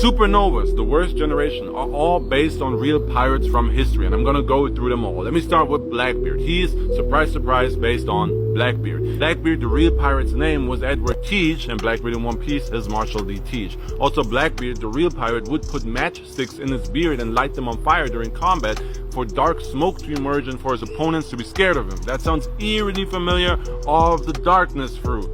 Supernovas, the worst generation, are all based on real pirates from history, and I'm gonna go through them all. Let me start with Blackbeard. He's, surprise, surprise, based on Blackbeard. Blackbeard, the real pirate's name was Edward Teach, and Blackbeard in One Piece is Marshall D. Teach. Also, Blackbeard, the real pirate, would put matchsticks in his beard and light them on fire during combat for dark smoke to emerge and for his opponents to be scared of him. That sounds eerily familiar of the Darkness fruit.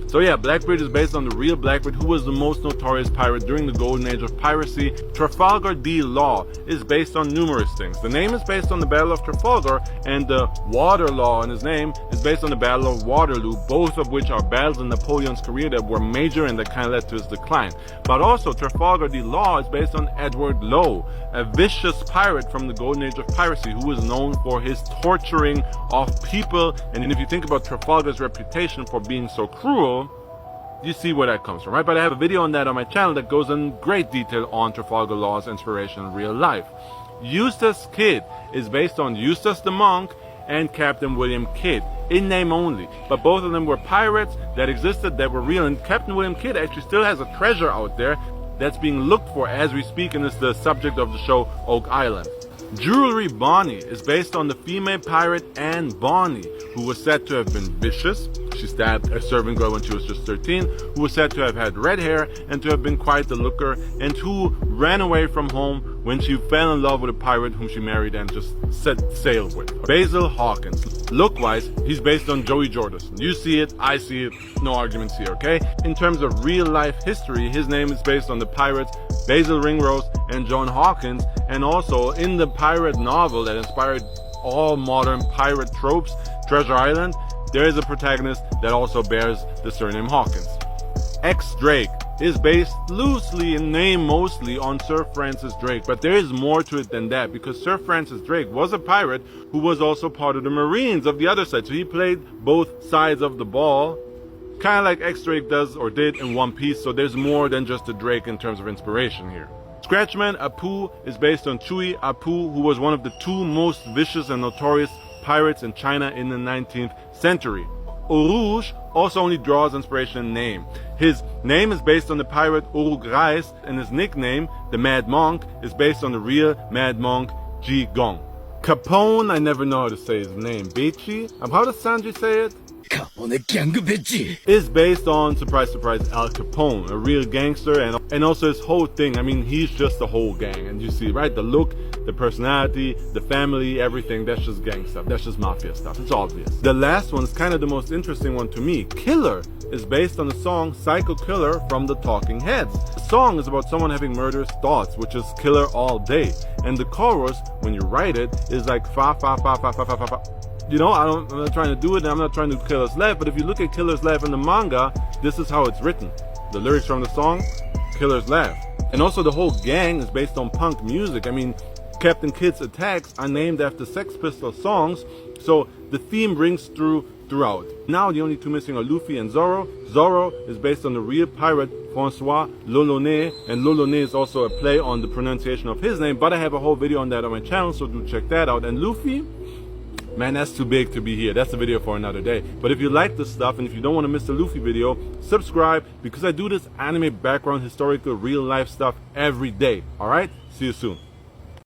So yeah, Blackbeard is based on the real Blackbeard, who was the most notorious pirate during the golden age of piracy. Trafalgar D. Law is based on numerous things. The name is based on the Battle of Trafalgar, and the Water Law in his name is based on the Battle of Waterloo, both of which are battles in Napoleon's career that were major and that kind of led to his decline. But also, Trafalgar D. Law is based on Edward Lowe, a vicious pirate from the golden age of piracy who was known for his torturing of people. And if you think about Trafalgar's reputation for being so cruel, you see where that comes from, right? But I have a video on that on my channel that goes in great detail on Trafalgar Law's inspiration in real life. Eustace Kidd is based on Eustace the Monk and Captain William Kidd, in name only. But both of them were pirates that existed, that were real, and Captain William Kidd actually still has a treasure out there that's being looked for as we speak, and is the subject of the show Oak Island. Jewelry Bonnie is based on the female pirate Anne Bonny, who was said to have been vicious. She stabbed a servant girl when she was just 13, who was said to have had red hair and to have been quite the looker, and who ran away from home when she fell in love with a pirate whom she married and just set sail with. Basil Hawkins. Look-wise, he's based on Joey Jordison. You see it, I see it, no arguments here, okay? In terms of real-life history, his name is based on the pirates Basil Ringrose and John Hawkins, and also in the pirate novel that inspired all modern pirate tropes, Treasure Island, there is a protagonist that also bears the surname Hawkins. X Drake is based loosely in name mostly on Sir Francis Drake, but there is more to it than that, because Sir Francis Drake was a pirate who was also part of the Marines of the other side, so he played both sides of the ball, kind of like X Drake does or did in One Piece, so there's more than just a Drake in terms of inspiration here. Scratchman Apu is based on Chui Apu, who was one of the two most vicious and notorious pirates in China in the 19th century. Orouge also only draws inspiration in name. His name is based on the pirate Uruk Reis, and his nickname, the Mad Monk, is based on the real Mad Monk Ji Gong. Capone, I never know how to say his name. Bechi? How does Sanji say it? Is based on, surprise, surprise, Al Capone, a real gangster, and also his whole thing. I mean, he's just the whole gang, and you see, right? The look, the personality, the family, everything, that's just gang stuff. That's just mafia stuff. It's obvious. The last one is kind of the most interesting one to me. Killer is based on the song Psycho Killer from the Talking Heads. The song is about someone having murderous thoughts, which is killer all day. And the chorus, when you write it, is like fa fa fa fa fa fa fa fa. You know, I'm not trying to do it, and I'm not trying to do Killer's Laugh, but if you look at Killer's Laugh in the manga, this is how it's written. The lyrics from the song, Killer's Laugh. And also the whole gang is based on punk music. I mean, Captain Kidd's attacks are named after Sex Pistols songs, so the theme rings throughout. Now the only two missing are Luffy and Zoro. Zoro is based on the real pirate Francois L'Olonnais, and L'Olonnais is also a play on the pronunciation of his name, but I have a whole video on that on my channel, so do check that out. And Luffy, man, that's too big to be here. That's a video for another day. But if you like this stuff, and if you don't want to miss the Luffy video, subscribe, because I do this anime background, historical, real life stuff every day. Alright? See you soon.